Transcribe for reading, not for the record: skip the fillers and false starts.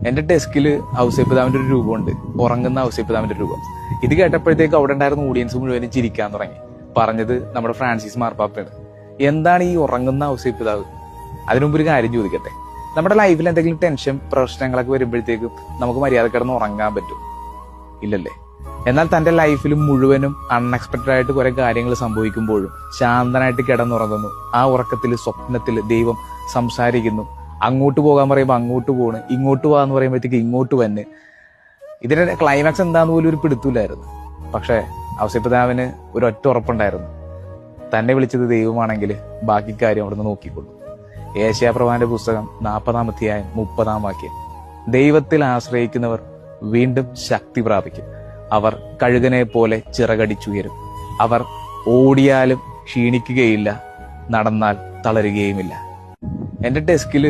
എന്റെ ഡെസ്കിൽ ഔസേപ്പിതാവിന്റെ ഒരു രൂപമുണ്ട്, ഉറങ്ങുന്ന ഔസേപ്പിതാവിന്റെ രൂപം. ഇത് കേട്ടപ്പോഴത്തേക്ക് അവിടെ ഉണ്ടായിരുന്ന ഓഡിയൻസ് മുഴുവനും ചിരിക്കാൻ തുടങ്ങി. പറഞ്ഞത് നമ്മുടെ ഫ്രാൻസിസ് മാർപ്പാപ്പയാണ്. എന്താണ് ഈ ഉറങ്ങുന്ന ഔസേപ്പിതാവ്? അതിനുമുമ്പ് ഒരു കാര്യം ചോദിക്കട്ടെ, നമ്മുടെ ലൈഫിൽ എന്തെങ്കിലും ടെൻഷൻ പ്രശ്നങ്ങളൊക്കെ വരുമ്പോഴത്തേക്കും നമുക്ക് മര്യാദ കിടന്ന് ഉറങ്ങാൻ പറ്റും? ഇല്ലല്ലേ? എന്നാൽ തന്റെ ലൈഫിൽ മുഴുവനും അൺഎക്സ്പെക്ടഡ് ആയിട്ട് കുറെ കാര്യങ്ങൾ സംഭവിക്കുമ്പോഴും ശാന്തനായിട്ട് കിടന്നുറങ്ങുന്നു. ആ ഉറക്കത്തിൽ സ്വപ്നത്തിൽ ദൈവം സംസാരിക്കുന്നു. അങ്ങോട്ട് പോകാൻ പറയുമ്പോൾ അങ്ങോട്ട് പോണ്, ഇങ്ങോട്ട് പോകാന്ന് പറയുമ്പോഴത്തേക്ക് ഇങ്ങോട്ട് വന്ന്. ഇതിന്റെ ക്ലൈമാക്സ് എന്താന്ന് പോലും ഒരു പിടുത്തൂലായിരുന്നു. പക്ഷെ ഔസേപ്പിതാവിന് ഒരു ഒറ്റ ഉറപ്പുണ്ടായിരുന്നു, തന്നെ വിളിച്ചത് ദൈവമാണെങ്കിൽ ബാക്കി കാര്യം അവിടുന്ന് നോക്കിക്കൊള്ളു. ഏശയ്യാപ്രവാചകന്റെ പുസ്തകം 40-ാം അധ്യായം 30-ാം വാക്യം, ദൈവത്തിൽ ആശ്രയിക്കുന്നവർ വീണ്ടും ശക്തി പ്രാപിക്കും. അവർ കഴുകനെ പോലെ ചിറകടിച്ചുയരും. അവർ ഓടിയാലും ക്ഷീണിക്കുകയില്ല, നടന്നാൽ തളരുകയുമില്ല. എന്റെ ഡെസ്കിൽ